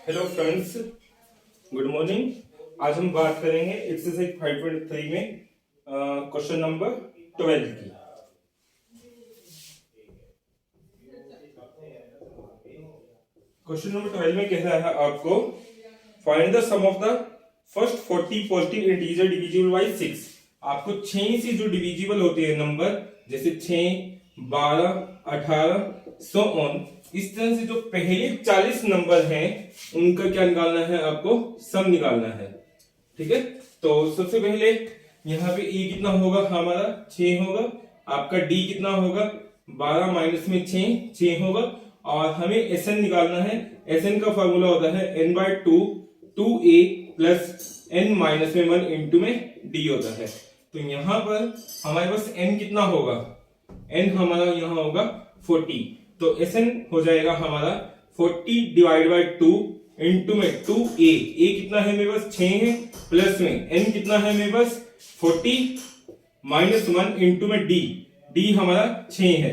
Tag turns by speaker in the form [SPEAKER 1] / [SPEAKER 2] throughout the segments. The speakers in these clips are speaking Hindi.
[SPEAKER 1] Hello friends, good morning. आज हम बात करेंगे एक्सरसाइज 5.3 में क्वेश्चन नंबर 12 की। क्वेश्चन नंबर 12 में कह रहा है आपको find the sum of the first 40 positive integer divisible by 6। आपको 6 से जो डिविजिबल होते हैं नंबर, जैसे 6, 12, 18 सो ऑन, इस तरह से जो पहले 40 नंबर हैं उनका क्या निकालना है, आपको सम निकालना है। ठीक है, तो सबसे पहले यहाँ पे e कितना होगा, हमारा 6 होगा। आपका d कितना होगा, 12 माइनस में 6 होगा। और हमें Sn निकालना है। Sn का फॉर्मूला होता है n/2 2a plus n minus में 1 इंटू में d होता है। तो यहाँ पर हमारे पास n कितना होगा, n हमारा यहाँ होगा 40। तो Sn हो जाएगा हमारा 40 डिवाइड बाई 2 इंटू में 2a। a कितना है मेरे पास, 6 है, प्लस में n कितना है मेरे पास 40 माइनस 1 इंटू में d हमारा 6 है।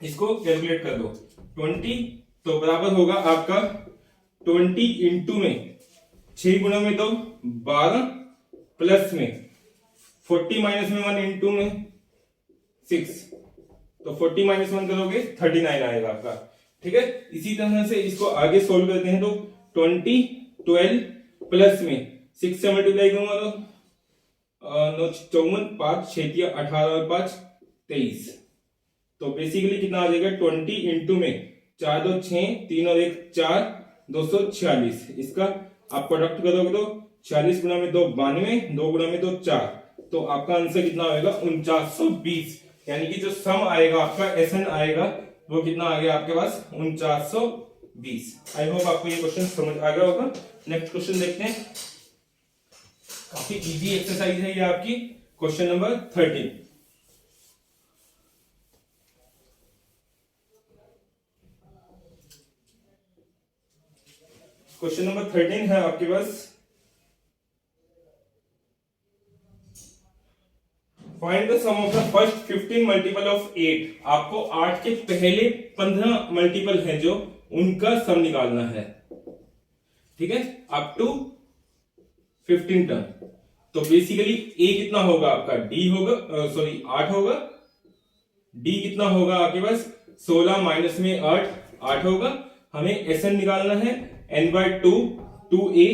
[SPEAKER 1] इसको कैलकुलेट कर दो 20, तो बराबर होगा आपका 20 इंटू में 6 गुणा में 2 12 प्लस में 40 माइनस में 1 इंटू में 6, तो 40 माइनस 1 करोगे 39 आएगा आपका। ठीक है, इसी तरह से इसको आगे सोल्व करते हैं। तो 20 12 प्लस में 6 से मल्टीप्लाई करूंगा तो 9 54 5 6 18 और 5 23। तो बेसिकली कितना आ जाएगा, 20 इंटू में 4 2 6 3 और 1 4 246। इसका आप प्रोडक्ट करोगे तो 40 गुना में 2 92, 2 गुना में 2 4, तो आपका आंसर कितना होगा 4920। यानी कि जो सम आएगा आपका Sn आएगा वो कितना आ गया आपके पास 4920। आई होप आपको ये क्वेश्चन समझ आ गया होगा। नेक्स्ट क्वेश्चन देखते हैं, काफी इजी एक्सरसाइज है ये आपकी। Question number 13। क्वेश्चन नंबर 13 है आपके पास, find the sum of the first 15 multiple of 8। आपको 8 के पहले 15 मल्टीपल हैं जो उनका सम निकालना है। ठीक है, अप टू 15 टर्म। तो बेसिकली a कितना होगा आपका, d होगा, सॉरी 8 होगा। d कितना होगा आपके पास 16 माइनस में 8 होगा। हमें Sn निकालना है n/2 2a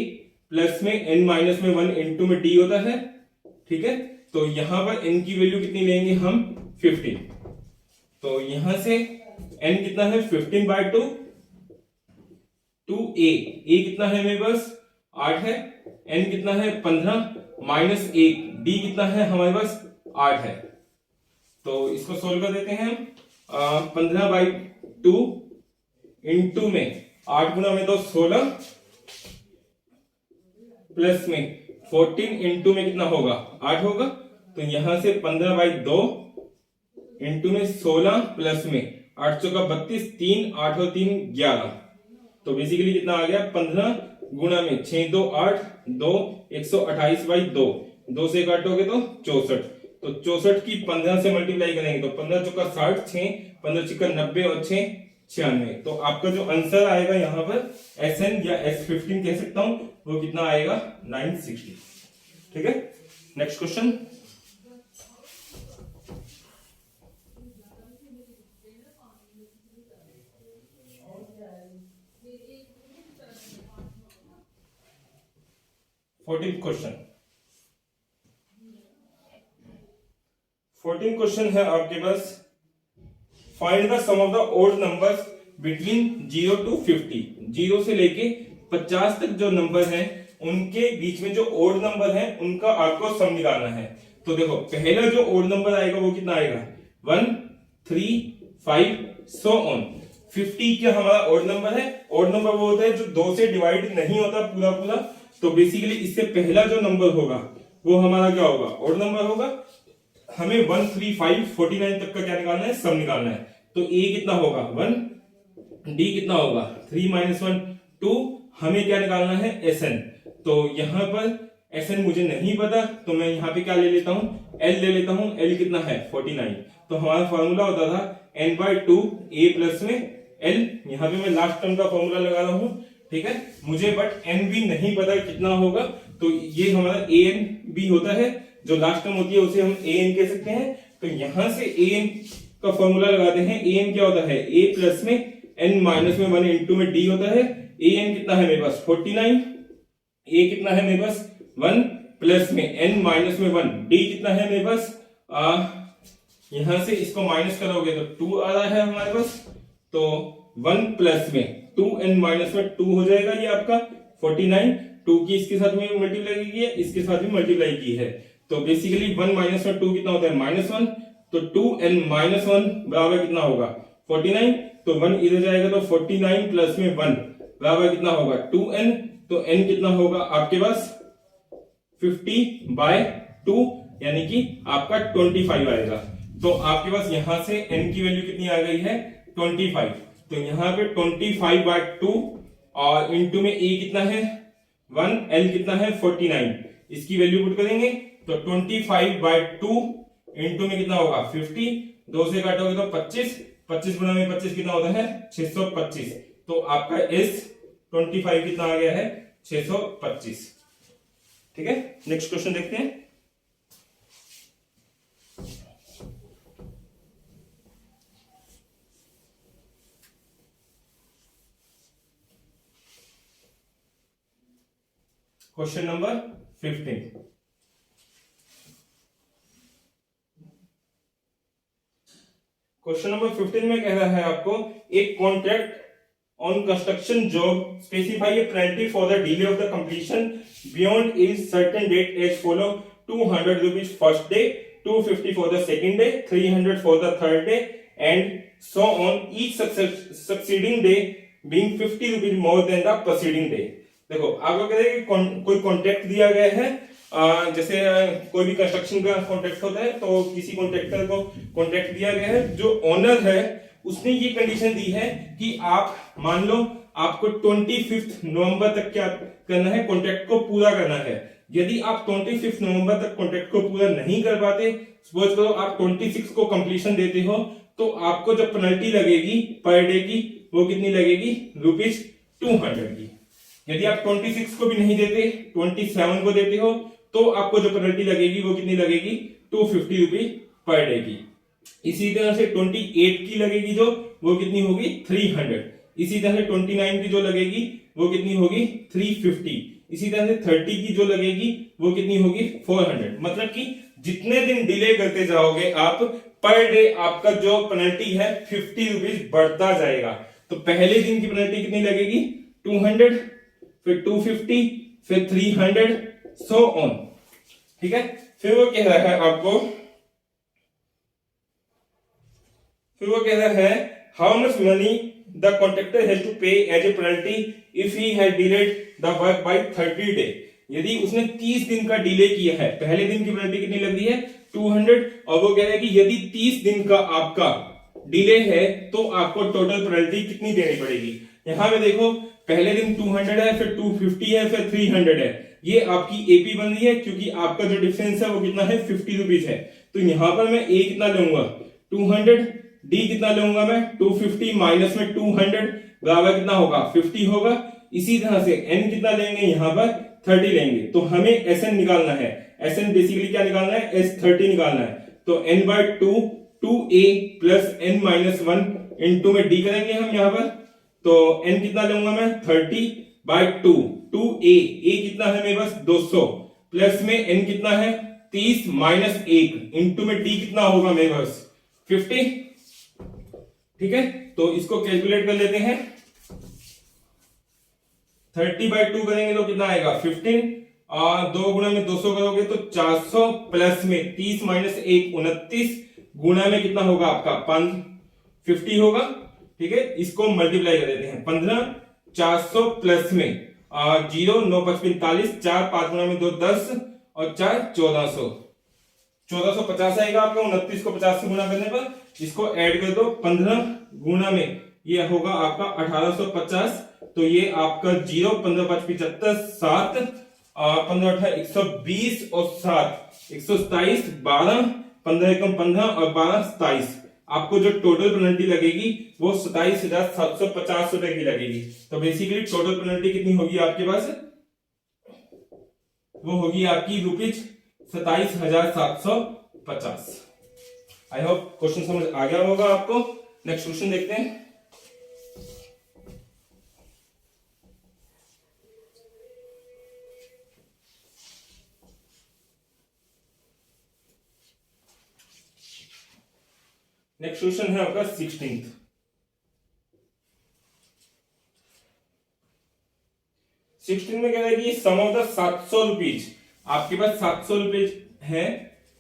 [SPEAKER 1] प्लस में n माइनस में 1 इंटू में d होता है। ठीक है, तो यहां पर n की वैल्यू कितनी लेंगे हम 15। तो यहां से n कितना है 15/2 2a, a कितना है मेरे पास 8 है, n कितना है 15 माइनस 1, d कितना है हमारे पास 8 है। तो इसको सोल्व कर देते हैं हम। 15/2 इंटू में 8 गुना में तो 16 प्लस में 14 इंटू में कितना होगा 8 होगा। तो यहां से 15/2 इंटू में 16 प्लस में 8 चौका 32, 3 8 और 3 11। तो बेसिकली कितना आ गया 15 गुना में 6 2 8 2 128/2, 2 से काटोगे तो 64। तो 64 की 15 से मल्टीप्लाई करेंगे तो 15 चौका 60, 6 15 चिक्का 90 और 6 96। तो आपका जो आंसर आएगा यहाँ पर Sn या S15 कह सकता हूं, वो कितना आएगा 960। ठीक है, नेक्स्ट क्वेश्चन। फोर्टीन क्वेश्चन है आपके पास, find the sum of the odd numbers between 0 to 50। 0 से लेके 50 तक जो नंबर हैं उनके बीच में जो ओड नंबर है उनका आपको सम निकालना है। तो देखो पहला जो ओड नंबर आएगा वो कितना आएगा 1 3 5 सो ऑन। 50 क्या हमारा ओड नंबर है। ओड नंबर वो होता है जो 2 से डिवाइड नहीं होता पूरा पूरा। तो बेसिकली इससे पहला जो नंबर होगा वो हमारा क्या होगा, ओड नंबर होगा। हमें 1 3 5 49 तक का क्या निकालना है, सम निकालना है। तो a कितना होगा 1, d कितना होगा 3 माइनस 1 2। हमें क्या निकालना है Sn। तो यहां पर Sn मुझे नहीं पता, तो मैं यहां पे क्या ले लेता हूं, L ले लेता हूं। L कितना है 49। तो हमारा फॉर्मूला होता था n/2 a प्लस में L। यहां पे मैं लास्ट टर्म का फॉर्मूला लगा रहा हूं। ठीक है, मुझे बट एन बी नहीं पता कितना होगा, तो ये हमारा ए एन बी होता है, जो लास्ट टर्म होती है उसे हम ए एन कह सकते हैं। तो यहां से ए एन का फॉर्मूला लगाते हैं। ए एन क्या होता है, ए प्लस में एन माइनस में 1 इंटू में डी होता है। ए एन कितना है मेरे पास 49, ए कितना है मेरे पास 1 प्लस में एन माइनस में 1, डी कितना है मेरे पास यहां से इसको माइनस करोगे तो 2 आ रहा है हमारे पास, तो 1 प्लस में 2 एन माइनस में 2 हो जाएगा ये आपका 49। 2 की इसके साथ में मल्टीप्लाई की है, इसके साथ भी मल्टीप्लाई की है, तो बेसिकली 1 माइनस में 2 कितना होता है -1, तो 2 एन माइनस 1 बराबर कितना होगा 49, तो 1 इधर जाएगा तो 49 प्लस में 1 बराबर कितना होगा 2n, तो n कितना होगा आपके पास 50/2 यानी कि आपका 25 आएगा। तो आपके पास यहां से n की वैल्यू कितनी आ गई है 25, तो यहां पे 25/2 और इंटू में a कितना है 1, l कितना है 49, इसकी वैल्यू पुट करेंगे तो 25/2 इंटू में कितना होगा 50, 2 से काटोगे तो 25, 25 गुना में 25 कितना होता है 625, तो आपका S 25 कितना आ गया है 625। ठीक है, नेक्स्ट क्वेश्चन देखते हैं। Question number 15। क्वेश्चन नंबर 15 में कह रहा है आपको एक contract on construction job specify a penalty for the delay of the completion beyond a certain date as follow: 200 rupees first day, 250 for the second day, 300 for the third day, and so on, each succeeding day being 50 rupees more than the preceding day। देखो आपको कहते हैं कि कोई कॉन्ट्रैक्ट दिया गया है, जैसे कोई भी कंस्ट्रक्शन का कॉन्ट्रैक्ट होता है, तो किसी कॉन्ट्रैक्टर को कॉन्ट्रैक्ट दिया गया है, जो ओनर है उसने ये कंडीशन दी है कि आप मान लो आपको 25 नवंबर तक क्या करना है, कॉन्ट्रैक्ट को पूरा करना है। यदि आप 25 नवंबर तक कॉन्ट्रैक्ट को पूरा नहीं कर पाते, सपोज करो आप 26 को कंप्लीशन देते हो, तो आपको जो पेनल्टी लगेगी पर डे की वो कितनी लगेगी ₹200 की। यदि आप 26 को भी नहीं देते, 27 को देते हो, तो आपको जो पेनल्टी लगेगी वो कितनी लगेगी ₹250 पर डे की। इसी तरह से 28 की लगेगी जो वो कितनी होगी 300। इसी तरह से 29 की जो लगेगी वो कितनी होगी 350। इसी तरह से 30 की जो लगेगी वो कितनी होगी 400। मतलब कि जितने दिन डिले करते जाओगे आप, पर डे आपका जो पेनल्टी है 50 रुपीज बढ़ता जाएगा। तो पहले दिन की पेनल्टी कितनी लगेगी 200, फिर 250, फिर 300, सो ऑन। ठीक है, फिर वो कह रहा है आपको, फिर वो कह रहा है how much money the contractor has to pay as a penalty if he has delayed the work by 30 day. यदि उसने 30 दिन का डिले किया है, पहले दिन की पेनल्टी कितनी लग रही है 200, और वो कह रहा है कि यदि 30 दिन का आपका डिले है तो आपको टोटल पेनल्टी कितनी देनी पड़ेगी। यहां पे देखो पहले दिन 200 है, फिर 250 है, फिर 300 है, ये आपकी एपी बन रही है क्योंकि आपका जो डिफरेंस है वो कितना है 50 रुपीज है। तो यहां पर मैं ए कितना लूंगा 200, डी कितना लूंगा मैं 250 माइनस में 200 बराबर कितना होगा 50 होगा। इसी तरह से एन कितना लेंगे यहां पर 30 लेंगे, तो हमें एस एन निकालना है। एस एन बेसिकली क्या निकालना है S30 निकालना है। तो n/2 2a plus n minus 1 into में डी करेंगे हम यहाँ पर, तो n कितना लूंगा मैं 30/2 2a, a कितना है मेरे पास 200, प्लस में n कितना है 30 माइनस 1 इंटू में डी कितना होगा मेरे पास 50। ठीक है, तो इसको कैलकुलेट कर लेते हैं। 30/2 करेंगे तो कितना आएगा 15, और 2 गुना में 200 करोगे तो 400, प्लस में 30 माइनस 1 29, गुना में कितना होगा आपका 50 होगा। ठीक है, इसको मल्टीप्लाई कर देते हैं 15, 400 प्लस में 0 9 5 45, 4 5 गुना में 2 10 और 4 1400, 1450 आएगा आपका। 29 को 50 से गुना करने पर इसको ऐड कर दो, 15 गुना में ये होगा आपका 1850, तो ये आपका 0 15 5 75 7 15 8 120 और 7 127, 12 15 एकम 15 और 12 27, आपको जो टोटल पेनल्टी लगेगी वो 27,750 रुपए की लगेगी। तो बेसिकली टोटल पेनल्टी कितनी होगी आपके पास, वो होगी आपकी ₹27,750। आई होप क्वेश्चन समझ आ गया होगा आपको। नेक्स्ट क्वेश्चन देखते हैं। नेक्स्ट क्वेश्चन है आपका 16th। 16 में कह रहा है कि सम ऑफ द 700 रुपीज, आपके पास 700 रुपीज है,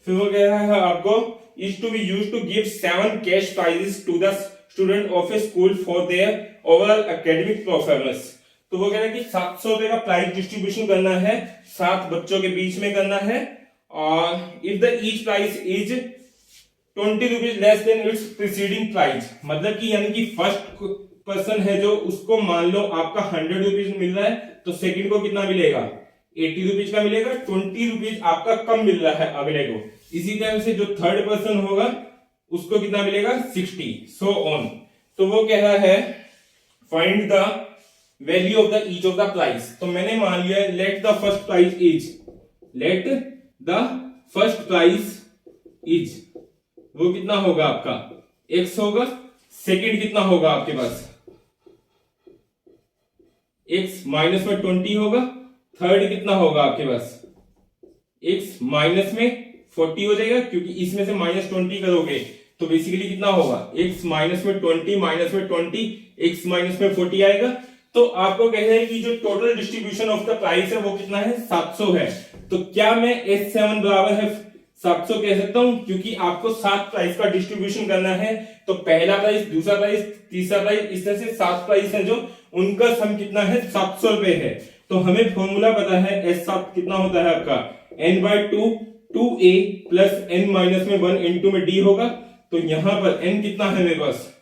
[SPEAKER 1] फिर वो कह रहा है आपको is to be use to give 7 cash prizes to the student of a school for their overall academic performance. तो वो कह रहा है कि 700 रुपए का प्राइज डिस्ट्रीब्यूशन करना है 7 बच्चों के बीच में करना है, और if the each price is 20 rupees less than it's preceding price, मतलब कि यानी कि फर्स्ट पर्सन है जो, उसको मान लो आपका 100 रुपीज मिल रहा है, तो सेकंड को कितना मिलेगा 80 रुपीज का मिलेगा, 20 रुपीज आपका कम मिल रहा है अगले को। इसी तरह से जो थर्ड पर्सन होगा उसको कितना मिलेगा 60, सो ऑन। तो वो कह रहा है find the value of the each of the price. तो मैंने मान लिया let the first price is, let the first price is, वो कितना होगा आपका x होगा, सेकंड कितना होगा आपके पास x माइनस में 20 होगा, थर्ड कितना होगा आपके पास x माइनस में 40 हो जाएगा, क्योंकि इसमें से माइनस 20 करोगे तो बेसिकली कितना होगा x माइनस में 20 माइनस में 20 x माइनस में 40 आएगा। तो आपको कह रहे हैं कि जो total distribution of the price है वो कितना है 700 है। तो क्या मैं S7 बराबर है 700 कह सकता हूं, क्योंकि आपको 7 प्राइस का डिस्ट्रीब्यूशन करना है। तो पहला प्राइस, दूसरा प्राइस, तीसरा प्राइस, इस तरह से 7 प्राइस है जो उनका सम कितना है 700 रुपए है। तो हमें फॉर्मूला पता है S7 कितना होता है आपका n/2 2a plus n minus में 1 इंटू में d होगा। तो यहां पर n कितना है मेरे पास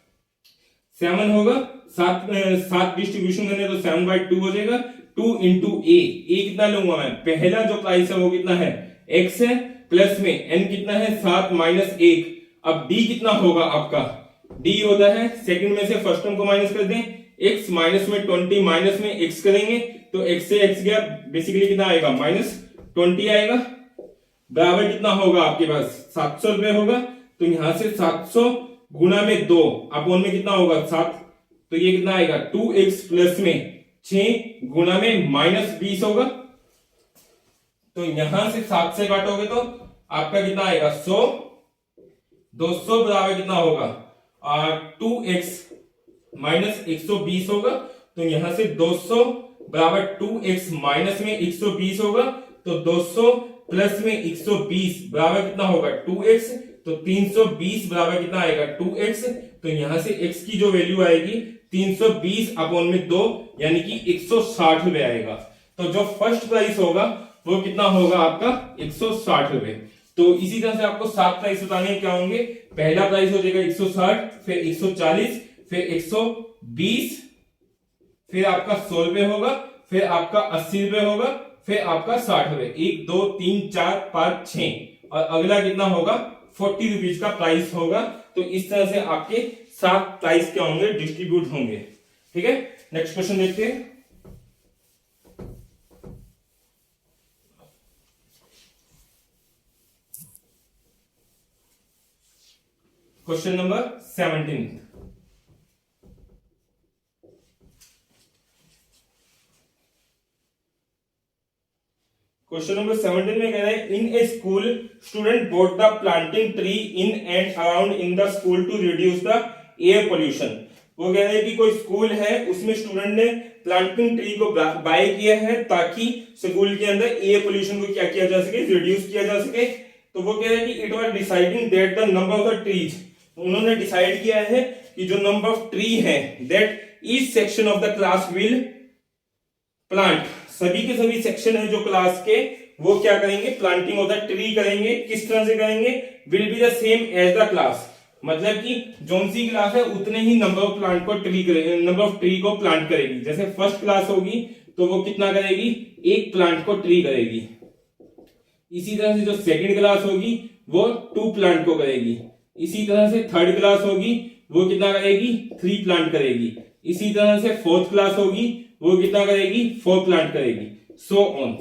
[SPEAKER 1] 7 होगा, 7 डिस्ट्रीब्यूशन करने तो 7/2 हो जाएगा, 2 इंटू a कितना लूंगा मैं, पहला जो प्राइस है वो कितना है x है, प्लस में n कितना है 7 माइनस 1। अब d कितना होगा आपका, d होता है सेकंड में से फर्स्ट टर्म को माइनस कर दें, x माइनस में 20 माइनस में x करेंगे तो x से x गया, बेसिकली कितना आएगा -20 आएगा, बराबर कितना होगा आपके पास 700 रुपए होगा। तो यहां से 700 गुणा में 2 अपॉन में कितना होगा 7, तो ये कितना आएगा 2x प्लस में 6 गुणा में -20 होगा। तो यहां से 7 से काटोगे तो आपका कितना आएगा 100, 200 बराबर कितना होगा 2x माइनस 120 होगा। तो यहां से 200 बराबर 2x माइनस में 120 होगा, तो 200 प्लस में 120 बराबर कितना होगा 2x, तो 320 बराबर कितना आएगा 2x। तो यहां से x की जो वैल्यू आएगी 320 अपॉन में 2 यानी कि 160 रुपए आएगा। तो जो फर्स्ट प्राइस होगा वो कितना होगा आपका 160 रुपए। तो इसी तरह से आपको 7 प्राइस बताने क्या होंगे, पहला प्राइस हो जाएगा 160, फिर 140, फिर 120, फिर आपका 100 रुपए होगा, फिर आपका 80 रुपए होगा, फिर आपका 60 रुपए, 1 2 3 4 5 6, और अगला कितना होगा 40 रुपीज का प्राइस होगा। तो इस तरह से आपके 7 प्राइस क्या होंगे डिस्ट्रीब्यूट होंगे। ठीक है, नेक्स्ट क्वेश्चन देखते हैं। Question number 17। क्वेश्चन नंबर 17 में कह रहा है in a school student bought the planting tree in and around in the school to reduce the air pollution. वो कह रहे हैं कि कोई स्कूल है उसमें स्टूडेंट ने प्लांटिंग ट्री को बाय किया है ताकि स्कूल के अंदर एयर पोल्यूशन को क्या किया जा सके, रिड्यूस किया जा सके। तो वो कह रहे हैं कि it was deciding that the number of the trees, उन्होंने डिसाइड किया है कि जो नंबर ऑफ ट्री है that each section of the class will plant, सभी के सभी सेक्शन है जो क्लास के वो क्या करेंगे प्लांटिंग ऑफ द ट्री करेंगे। किस तरह से करेंगे, will be the same as the class, मतलब कि जोन सी क्लास है उतने ही नंबर ऑफ प्लांट को ट्री करेगी, नंबर ऑफ ट्री को प्लांट करेगी। जैसे फर्स्ट क्लास होगी तो वो कितना करेगी, एक प्लांट को ट्री करेगी। इसी तरह से जो सेकंड क्लास होगी वो 2 प्लांट को करेगी, इसी तरह से थर्ड क्लास होगी वो कितना करेगी, 3 प्लांट करेगी। इसी तरह से फोर्थ क्लास होगी वो कितना करेगी, 4 प्लांट करेगी, सो ऑन।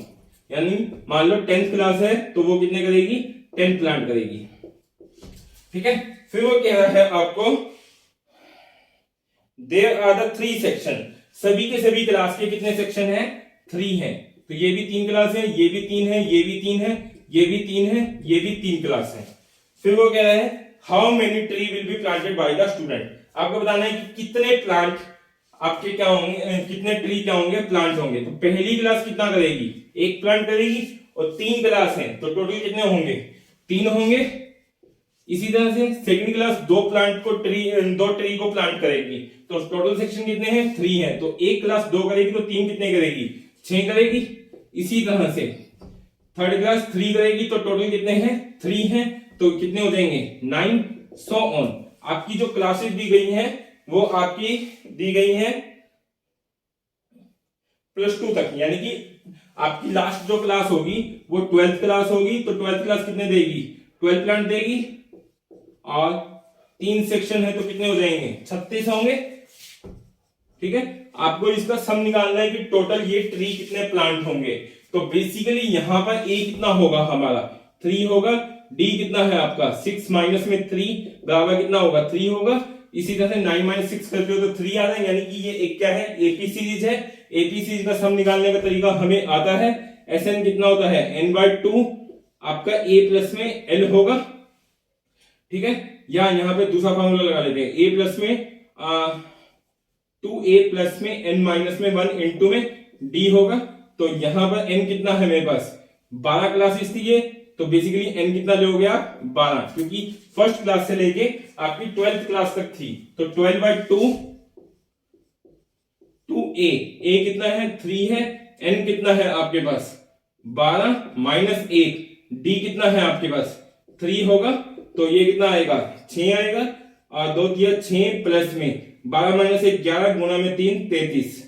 [SPEAKER 1] यानी मान लो 10th क्लास है तो वो कितने करेगी, 10 प्लांट करेगी। ठीक है, फिर वो कह रहा है आपको देयर आर द 3 सेक्शन, सभी के सभी क्लास के कितने सेक्शन हैं, 3 हैं। तो ये भी 3 क्लास है, ये भी 3 है, ये भी 3 है, ये भी 3 है, ये भी 3 क्लास है। फिर वो कह रहा है how many tree will be planted by the student, आपको बताना है कि कितने प्लांट आपके क्या होंगे, कितने ट्री क्या होंगे, प्लांट होंगे। तो पहली क्लास कितना करेगी, 1 प्लांट करेगी, और 3 क्लास है तो टोटल कितने होंगे, 3 होंगे। इसी तरह से सेकंड क्लास 2 ट्री को प्लांट करेगी, तो टोटल सेक्शन कितने हैं, 3 है। तो 1 क्लास 2 करेगी तो 3 कितने करेगी, 6 करेगी। इसी तरह से थर्ड क्लास 3 करेगी तो टोटल कितने हैं, 3 हैं, तो कितने हो जाएंगे, 9, सो ऑन। आपकी जो क्लासेस दी गई हैं वो आपकी दी गई हैं +2 तक, यानी कि आपकी लास्ट जो क्लास होगी वो 12th क्लास होगी। तो 12th क्लास कितने देगी, 12 प्लांट देगी, और 3 सेक्शन है तो कितने हो जाएंगे, 36 होंगे। ठीक है, आपको इसका सम निकालना है कि टोटल ये ट्री कितने प्लांट होंगे। तो बेसिकली यहां पर ए कितना होगा हमारा, 3 होगा, डी कितना है आपका 6 माइनस में 3 बराबर कितना होगा, 3 होगा। इसी तरह से 9 - 6 करते हो तो 3 आ रहा है, यानी कि ये एक क्या है, एपी सीरीज है। एपी सीरीज का सम निकालने का तरीका हमें आता है। एसएन कितना होता है, n/2 आपका a प्लस में l होगा। ठीक है, या यहां पे दूसरा फॉर्मूला लगा लेते हैं, a प्लस में 2a प्लस में n माइनस में 1 इंटू में d होगा। तो यहां पर n कितना है मेरे पास, 12 क्लासेस थी ये, तो बेसिकली n कितना ले हो गया, 12, क्योंकि फर्स्ट क्लास से लेके आपकी 12th क्लास तक थी। तो 12/2 2a, a कितना है, 3 है, n कितना है आपके पास 12 माइनस 1, d कितना है आपके पास 3 होगा। तो ये कितना आएगा, 6 आएगा, और 2 दिया 6 प्लस में 12 माइनस 1 11 गुना में 3 33।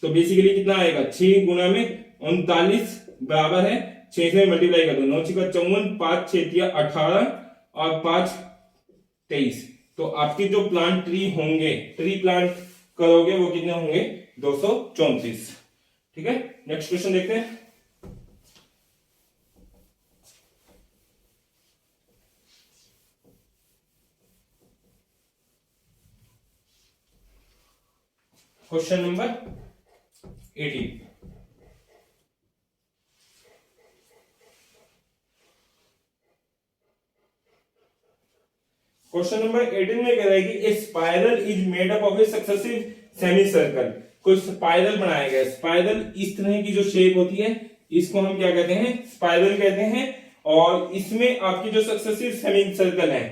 [SPEAKER 1] तो बेसिकली कितना आएगा, 6 गुना में 39 बराबर है 6 से मल्टीप्लाई कर दो, 9 × 54, 5 × 6 = 18 और 5 23। तो आपके जो प्लांट ट्री होंगे, ट्री प्लांट करोगे वो कितने होंगे, 234। ठीक है, नेक्स्ट क्वेश्चन देखते हैं। Question number 18। क्वेश्चन नंबर 18 में कह रहा है कि a spiral is made up of a successive semi circle. कोई स्पाइरल बनाया गया, स्पाइरल इस तरह की जो शेप होती है इसको हम क्या कहते हैं, स्पाइरल कहते हैं। और इसमें आपकी जो सक्सेसिव सेमी सर्कल है,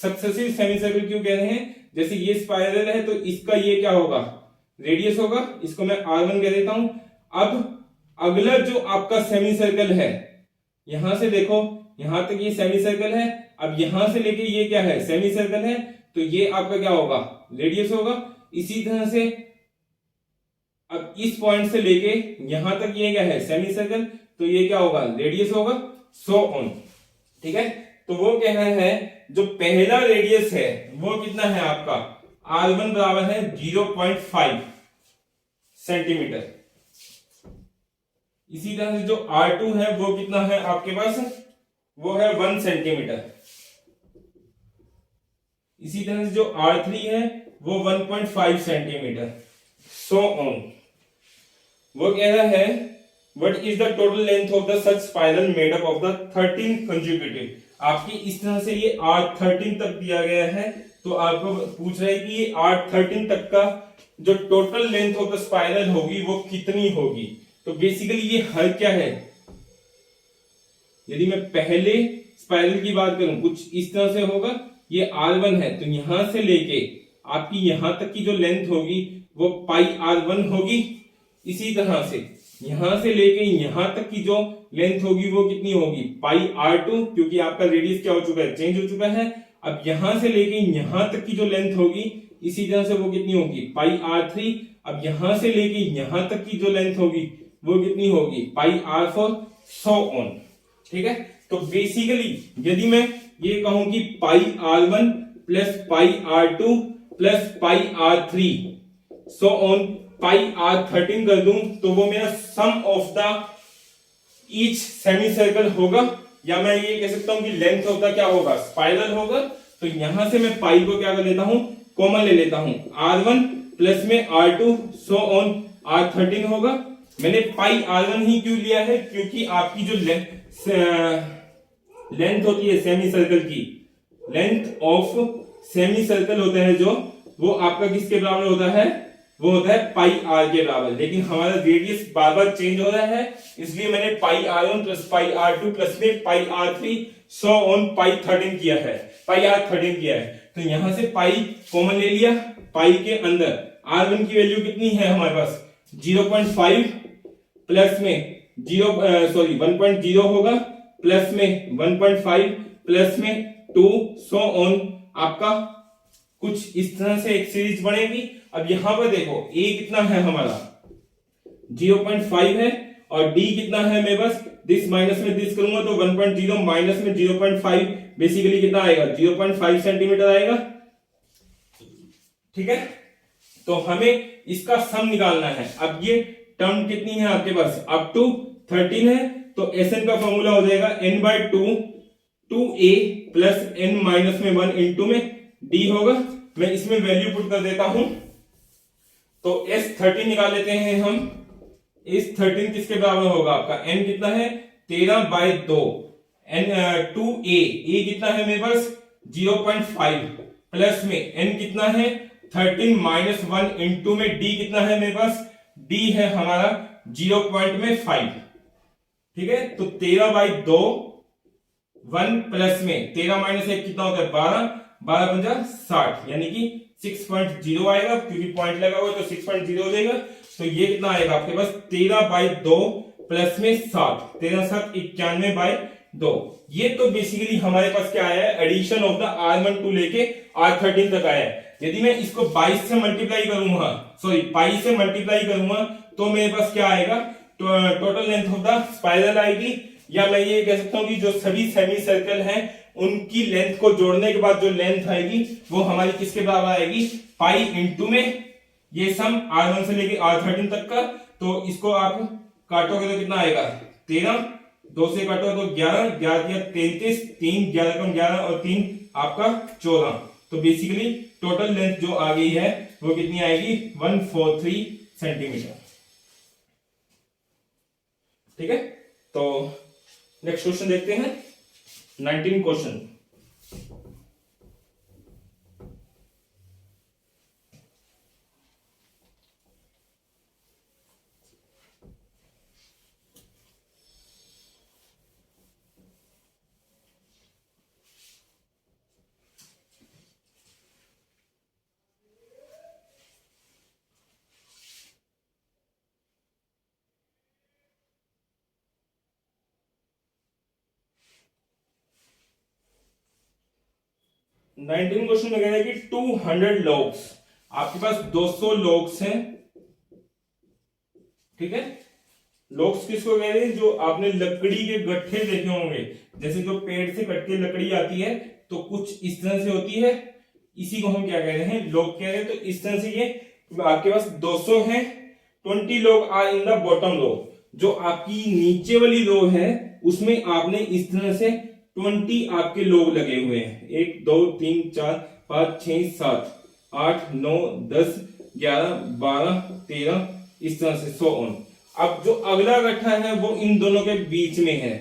[SPEAKER 1] सक्सेसिव सेमी सर्कल क्यों कह रहे हैं, जैसे ये स्पाइरल है तो इसका ये क्या होगा, रेडियस होगा, इसको मैं R1 कह देता हूं। अब अगला जो आपका सेमी सर्कल है, यहां से देखो यहां तक ये सेमी सर्कल है, अब यहां से लेके ये क्या है, सेमी सर्कल है, तो ये आपका क्या होगा, रेडियस होगा। इसी तरह से अब इस पॉइंट से लेके यहां तक ये क्या है, सेमी सर्कल, तो ये क्या होगा, रेडियस होगा, सो ऑन। ठीक है, तो वो कह रहा है जो पहला रेडियस है वो कितना है आपका, R1 बराबर है 0.5 सेंटीमीटर। इसी तरह से जो R2 है वो कितना है आपके पास, वो है 1 सेंटीमीटर। इसी तरह से जो R3 है वो 1.5 सेंटीमीटर, सो ऑन। वो कह रहा है what is the total length of the such spiral made up of the 13 consecutive. आपकी इस तरह से ये R13 तक दिया गया है, तो आपको पूछ रहा है कि ये R13 तक का जो total length of the spiral होगी वो कितनी होगी। तो बेसिकली ये हर क्या है, यदि मैं पहले स्पाइरल की बात करूं कुछ इस तरह से होगा, ये R1 है, तो यहां से लेके आपकी यहां तक की जो लेंथ होगी वो πr1 होगी। इसी तरह से यहां से लेके यहां तक की जो लेंथ होगी वो कितनी होगी, πr2, क्योंकि आपका रेडियस क्या हो चुका है, चेंज हो चुका है। अब यहां से लेके यहां तक की जो लेंथ होगी इसी तरह से वो कितनी होगी, πr3। अब यहां से लेके यहां तक की जो लेंथ होगी वो कितनी होगी, πr4, सो ऑन। ठीक है, तो बेसिकली यदि मैं ये कहूं कि pi R1 plus pi R2 plus pi R3 so on pi R13 कर दूं तो वो मेरा sum of the each semi circle होगा, या मैं ये कह सकता हूं कि लेंथ ऑफ द क्या होगा, स्पाइरल होगा। तो यहां से मैं पाई को क्या कर लेता हूं, कॉमन ले लेता हूं, R1 प्लस में R2 सो ऑन R13 होगा। मैंने पाई R1 ही क्यों लिया है, क्योंकि आपकी जो लेंथ होती है सेमी सर्कल की, लेंथ ऑफ सेमी सर्कल होता है जो, वो आपका किसके बराबर होता है, वो होता है पाई R के बराबर। लेकिन हमारा रेडियस बार बार चेंज हो रहा है, इसलिए मैंने पाई R1 plus pi R2 plus में पाई R3 सो ऑन पाई 13 किया है, पाई R13 किया है। तो यहां से पाई कॉमन ले लिया, पाई के अंदर R1 की वैल्यू कितनी है हमारे पास 0.5 प्लस में 1.0 होगा, प्लस में 1.5 प्लस में 2 सो ऑन, आपका कुछ इस तरह से एक सीरीज बनेगी। अब यहां पर देखो a कितना है हमारा 0.5 है और d कितना है मेरे पास, दिस माइनस में दिस करूंगा तो 1.0 माइनस में 0.5 बेसिकली कितना आएगा 0.5 सेंटीमीटर आएगा। ठीक है, तो हमें इसका सम निकालना है। अब ये टर्म कितनी है आपके पास, अप टू 13 है, तो Sn का फॉर्मूला हो जाएगा n/2 2a plus n minus में 1 इंटू में d होगा। मैं इसमें वैल्यू पुट कर देता हूं, तो S13 निकाल लेते हैं हम। S13 किसके बराबर होगा आपका, n कितना है 13/2 2a कितना है मेरे पास 0.5 प्लस में n कितना है 13 माइनस 1 इंटू में d कितना है मेरे पास, d है हमारा 0.5। ठीक है, तो 13/2 1 प्लस में 13 माइनस 1 कितना होता है 12, 12 पंजा 60, यानी कि 6.0 आएगा, क्योंकि पॉइंट लगा हुआ है तो 6.0 हो जाएगा। तो ये कितना आएगा आपके पास 13/2 प्लस में 7, 13 7 91/2। ये तो बेसिकली हमारे पास क्या आया है, एडिशन ऑफ द R12 लेके R13 तक आया है। यदि मैं इसको 22 से मल्टीप्लाई करूंगा, सॉरी पाई से मल्टीप्लाई करूंगा, तो मेरे पास क्या आएगा, total length of the spiral आएगी। या मैं ये कह सकता हूं कि जो सभी सेमी सर्कल हैं उनकी लेंथ को जोड़ने के बाद जो लेंथ आएगी वो हमारी किसके बराबर आएगी, पाई इंटू में ये सम R1 से लेके R13 तक का। तो इसको आप काटोगे तो कितना आएगा 13, 2 से काटो तो 11, 11 दिया 33, 3 11 कम 11 और 3 आपका 14। तो बेसिकली टोटल लेंथ जो आ गई है वो कितनी आएगी 143 सेंटीमीटर। ठीक है, तो नेक्स्ट क्वेश्चन देखते हैं 19 क्वेश्चन। नाइनटीन क्वेश्चन में कह रहा है कि 200 लॉग्स, आपके पास 200 लॉग्स हैं। ठीक है, लॉग्स किसको कह रहे हैं, जो आपने लकड़ी के गट्ठे देखे होंगे, जैसे जो पेड़ से कट के लकड़ी आती है तो कुछ इस तरह से होती है, इसी को हम क्या कह रहे हैं, लॉग कह रहे हैं। तो इस तरह से ये आपके पास 200 है, 20 log are in the bottom row, जो आपकी नीचे वाली रो है उसमें आपने इस तरह से 20 आपके लोग लगे हुए हैं, 1 2 3 4 5 6 7 8 9 10 11 12 13 इस तरह से सो ऑन। अब जो अगला गट्ठा है वो इन दोनों के बीच में है।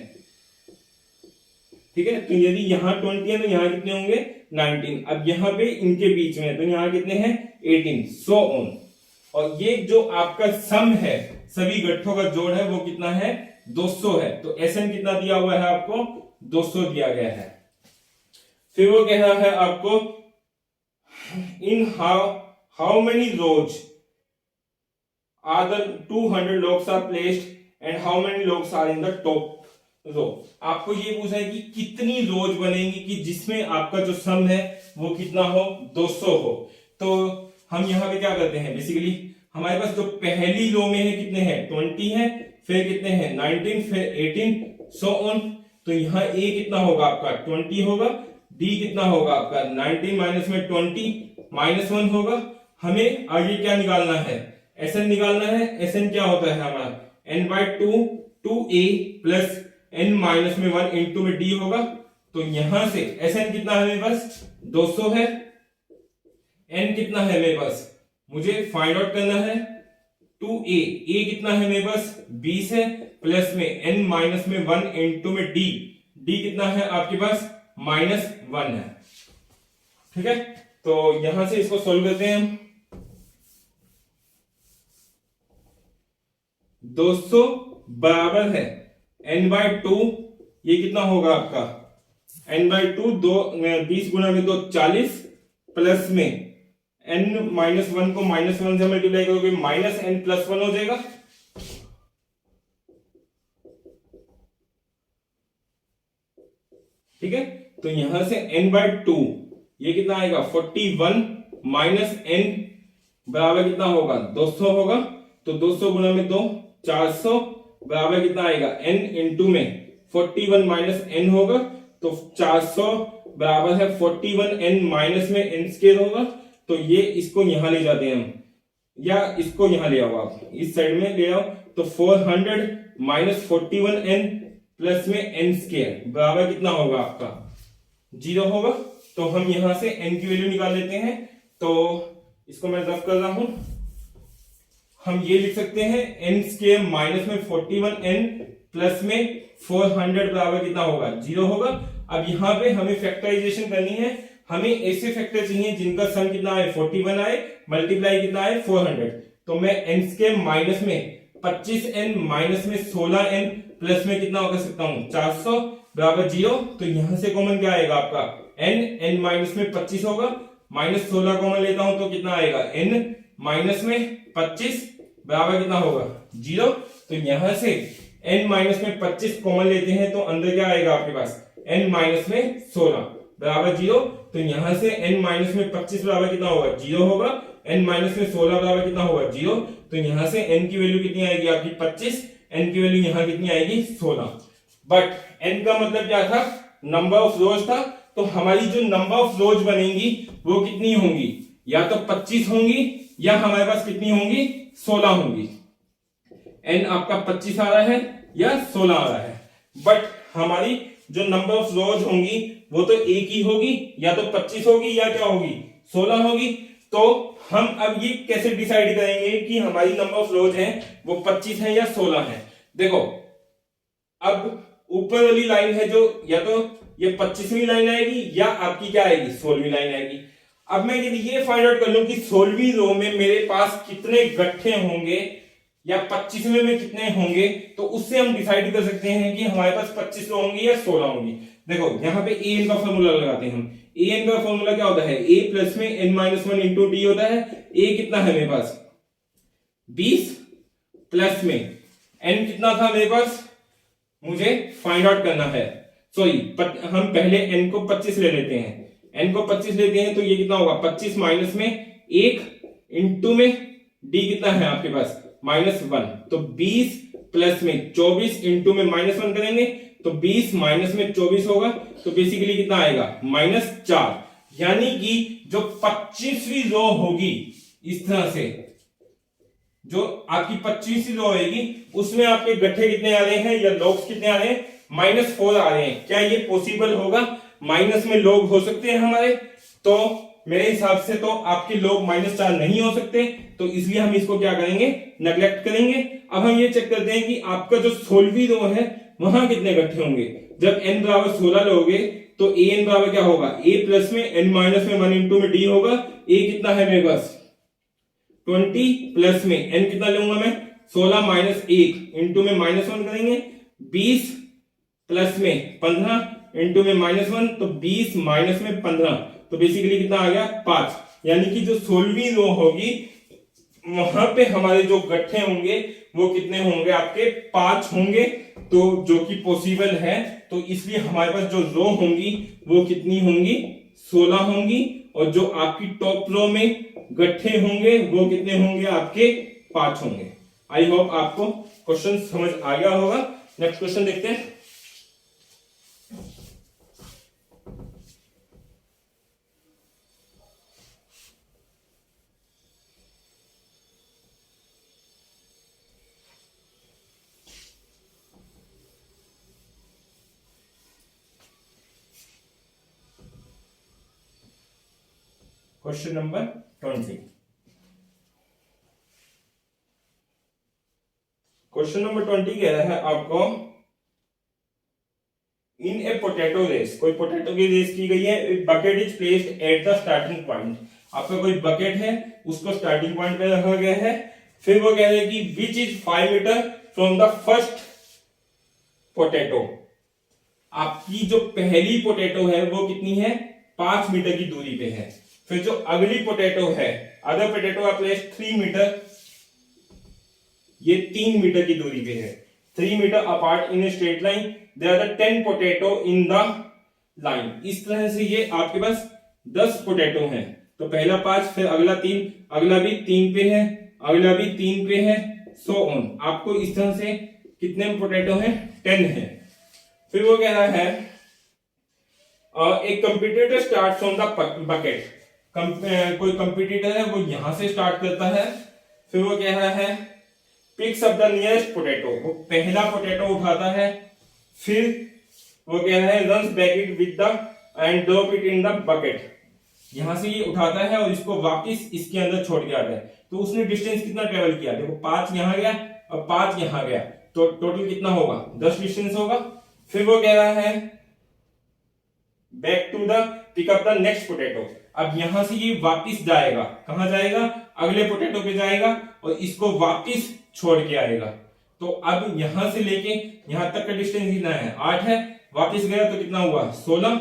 [SPEAKER 1] ठीक है, तो यदि यहाँ 20 है तो यहाँ कितने होंगे 19। अब यहाँ पे इनके बीच में है तो यहाँ कितने हैं 18 सो ऑन। और ये जो आपका सम है सभी गट्ठों का जोड़ है वो कितना है 200 है। तो Sn कितना दिया हुआ है आपको 200 दिया गया है। फिर वो कह रहा है आपको in how many rows are the 200 logs are placed and how many logs are in the top रो। आपको ये पूछा है कि कितनी रोज बनेंगी कि जिसमें आपका जो सम है वो कितना हो 200 हो। तो हम यहाँ पे क्या करते हैं, बेसिकली हमारे पास जो पहली रो में है कितने हैं 20 है, फिर कितने हैं 19, फिर 18 सो ऑन। तो यहाँ ए कितना होगा आपका 20 होगा, डी कितना होगा आपका 19 माइनस में 20 -1 होगा। हमें आगे क्या निकालना है, Sn निकालना है। Sn क्या होता है हमारा n/2 2a plus n minus में 1 इंटू में d होगा। तो यहां से Sn कितना है मेरे पास 200 है, n कितना है मेरे पास मुझे फाइंड आउट करना है 2a, a कितना है मेरे पास 20 है, प्लस में n माइनस में 1 इंटू में d, d कितना है आपके पास -1 है। ठीक है, तो यहां से इसको सोल्व करते हैं हम। 200 बराबर है n/2, ये कितना होगा आपका n/2 20 गुना में 2 40 प्लस में n -1 को -1 से मल्टीप्लाई करोगे -n+1 हो जाएगा। ठीक है, तो यहां से n/2 ये कितना आएगा 41 माइनस n बराबर कितना होगा 200 होगा। तो 200 गुना में 2 400 बराबर कितना आएगा n इंटू में 41 माइनस n होगा। तो 400 बराबर है 41 n माइनस में n स्क्वायर होगा। तो ये इसको यहां ले जाते हैं हम, या इसको यहां ले आओ, आप इस साइड में ले आओ। तो 400 माइनस 41 n प्लस में n स्क्वायर बराबर कितना होगा आपका 0 होगा। तो हम यहां से n की वैल्यू निकाल लेते हैं। तो इसको मैं रफ कर रहा हूं, हम ये लिख सकते हैं n स्क्वायर माइनस में 41 n प्लस में 400 बराबर कितना होगा 0 होगा। अब यहां पे हमें फैक्टराइजेशन करनी है, हमें ऐसे फैक्टर चाहिए जिनका सम कितना आए 41 आए, मल्टीप्लाई कितना आए 400। तो मैं n स्क्वायर माइनस में 25n माइनस में 16n प्लस में कितना कर सकता हूं 400 बराबर 0। तो यहां से कॉमन क्या आएगा आपका n माइनस में 25 होगा, माइनस 16 कॉमन लेता हूं तो कितना आएगा n माइनस में 25 बराबर कितना होगा 0। तो यहां से n माइनस में 25 कॉमन लेते हैं तो अंदर क्या आएगा आपके पास n माइनस में 16 बराबर 0। तो यहां से n माइनस में 25 बराबर कितना होगा 0 होगा, n माइनस में 16 बराबर कितना होगा 0। तो यहां से n की वैल्यू कितनी आएगी आपकी 25, n की वैल्यू यहां कितनी आएगी 16। बट n का मतलब क्या था नंबर ऑफ रोज था। तो हमारी जो नंबर ऑफ रोज बनेंगी वो कितनी होंगी, या तो 25 होंगी या हमारे पास कितनी होंगी 16 होंगी। n आपका 25 आ रहा है या 16 आ रहा है, बट हमारी जो नंबर ऑफ रोज होंगी वो तो एक ही होगी, या तो 25 होगी या क्या होगी 16 होगी। तो हम अब ये कैसे डिसाइड करेंगे कि हमारी नंबर ऑफ रोज है वो 25 है या 16 है। देखो अब ऊपर वाली लाइन है जो या तो ये 25वीं लाइन आएगी या आपकी क्या आएगी 16वीं लाइन आएगी। अब मैं यदि ये फाइंड आउट कर लूं कि 16वीं रो में मेरे पास कितने गट्ठे होंगे या 25वें में कितने होंगे, तो उससे हम डिसाइड कर सकते हैं कि हमारे पास 25 रो होंगी या 16 होंगी। देखो यहां पे an का फॉर्मूला लगाते हैं हम। an का फॉर्मूला क्या होता है a प्लस में n-1 इंटू डी होता है। a कितना है मेरे पास 20 प्लस में n कितना था मेरे पास मुझे फाइंड आउट करना है। सॉरी हम पहले n को 25 ले लेते हैं, n को 25 लेते हैं तो ये कितना होगा 25 माइनस में 1 इंटू में d कितना है आपके पास -1। तो 20 प्लस में 24 इंटू में -1 करेंगे तो 20 माइनस में 24 होगा। तो बेसिकली कितना आएगा -4। यानी कि जो 25वीं रो होगी इस तरह से, जो आपकी 25वीं रो होगी उसमें आपके गट्ठे कितने आ रहे हैं या लॉग्स कितने आ रहे हैं -4 आ रहे हैं। क्या ये पॉसिबल होगा, माइनस में लॉग हो सकते हैं हमारे? तो मेरे हिसाब से तो आपके लॉग -4 नहीं हो सकते, तो इसलिए हम इसको क्या करेंगे नेग्लेक्ट करेंगे। अब हम ये चेक करते हैं कि आपका जो 16वीं रो है वहां कितने गट्ठे होंगे। जब n बराबर 16 लोगे तो an बराबर क्या होगा a प्लस में n-1 इंटू में d होगा। a कितना है मेरे पास 20 प्लस में n कितना लूंगा मैं 16 माइनस 1 इंटू में -1 करेंगे 20 प्लस में 15 इंटू में -1 तो 20 माइनस में 15 तो बेसिकली कितना आ गया 5। यानी कि जो 16वीं रो होगी वहां पे हमारे जो गट्ठे होंगे वो कितने होंगे आपके 5 होंगे। तो जो कि पॉसिबल है, तो इसलिए हमारे पास जो रो होंगी वो कितनी होंगी 16 होंगी। और जो आपकी टॉप रो में गट्ठे होंगे वो कितने होंगे आपके 5 होंगे। आई होप आपको क्वेश्चन समझ आ गया होगा। नेक्स्ट क्वेश्चन देखते हैं। Question number 20। क्वेश्चन नंबर 20 कह रहा है आपको, इन ए पोटैटो रेस, कोई पोटैटो की रेस की गई है, bucket is placed at the starting point. आपका कोई बकेट है, उसको स्टार्टिंग पॉइंट पे रखा गया है। फिर वो कह रहे हैं कि which is 5 metre from the first potato. आपकी जो पहली पोटैटो है वो कितनी है, 5 मीटर की दूरी पे है। फिर जो अगली पोटैटो है, other potato are placed 3 metre, ये 3 मीटर की दूरी पे है। 3 metre apart in a straight line, there are 10 potato in the line. इस तरह से ये आपके पास 10 पोटैटो हैं। तो पहला 5, फिर अगला 3, अगला भी 3 पे है, अगला भी 3 पे है, सो ऑन। आपको इस तरह से कितने पोटैटो हैं, 10 है। फिर वो कह रहा है एक competitor start from the bucket. कोई कंपटीटर है वो यहां से स्टार्ट करता है। फिर वो कह रहा है picks up the nearest potato, वो पहला पोटैटो उठाता है। फिर वो कह रहा है runs back it with the end drop it in the bucket. यहां से ये उठाता है और इसको वापस इसके अंदर छोड़ के आता है। तो उसने डिस्टेंस कितना ट्रेवल किया, देखो 5 यहां गया और 5 यहां गया, तो टोटल कितना होगा, 10 डिस्टेंस होगा। फिर वो कह रहा है back to the pick up the next potato. अब यहां से ये वापस जाएगा, कहां जाएगा, अगले पोटैटो पे जाएगा और इसको वापस छोड़ के आएगा। तो अब यहां से लेके यहां तक का डिस्टेंस कितना है, 8 है। वापस गया तो कितना हुआ, 16,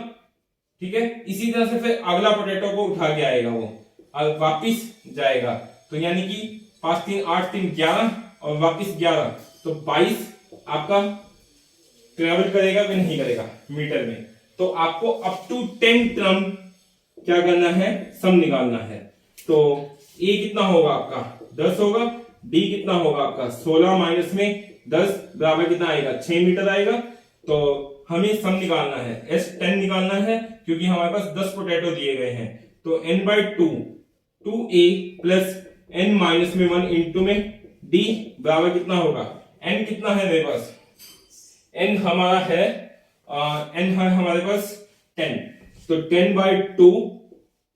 [SPEAKER 1] ठीक है। इसी तरह से फिर अगला पोटैटो को उठा के आएगा, वो अब वापस जाएगा। तो यानी कि 5 3 8 3 11 और वापस 11, तो 22 आपका ट्रेवल करेगा कि नहीं करेगा मीटर में। तो आपको अप टू 10 टर्म क्या करना है, सम निकालना है। तो ए कितना होगा आपका 10 होगा, डी कितना होगा आपका 16 माइनस में 10 बराबर कितना आएगा, 6 मीटर आएगा। तो हमें सम निकालना है, एस 10 निकालना है, क्योंकि हमारे पास 10 पोटैटो दिए गए हैं। तो n by 2 2a plus n minus में 1 इंटू में d बराबर कितना होगा, n कितना है मेरे पास, n हमारा है n है हमारे पास 10। तो 10 बाई 2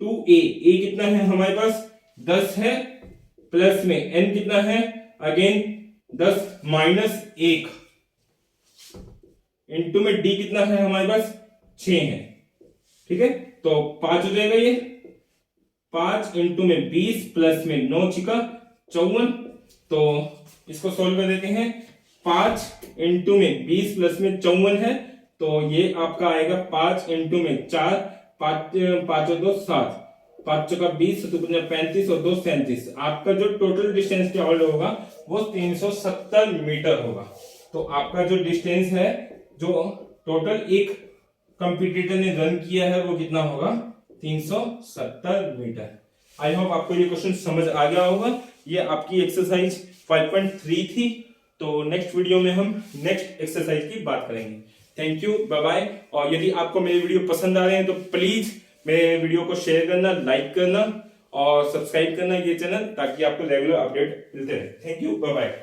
[SPEAKER 1] 2a, a कितना है हमारे पास 10 है, प्लस में n कितना है अगेन 10 माइनस 1 इंटू में d कितना है हमारे पास 6 है, ठीक है। तो 5 हो जाएगा ये, 5 इंटू में 20 प्लस में 9 छिका 54। तो इसको सोल्व कर देते हैं, 5 इंटू में 20 प्लस में 54 है। तो ये आपका आएगा 5 इंटू में 4, 5 और 2 7, 5 चौका 20, 35 और 2 37। आपका जो टोटल डिस्टेंस ट्रेवल्ड होगा वो 370 मीटर होगा। तो आपका जो डिस्टेंस है, जो टोटल एक कंपटीटर ने रन किया है, वो कितना होगा, 370 मीटर। आई होप आपको ये क्वेश्चन समझ आ गया होगा। ये आपकी एक्सरसाइज 5.3 थी। तो नेक्स्ट वीडियो में हम नेक्स्ट एक्सरसाइज की बात करेंगे। Thank you, bye bye. और यदि आपको मेरे वीडियो पसंद आ रहे हैं तो प्लीज मेरे वीडियो को शेयर करना, लाइक करना और सब्सक्राइब करना ये चैनल, ताकि आपको रेगुलर अपडेट मिलते रहे। Thank you, bye bye.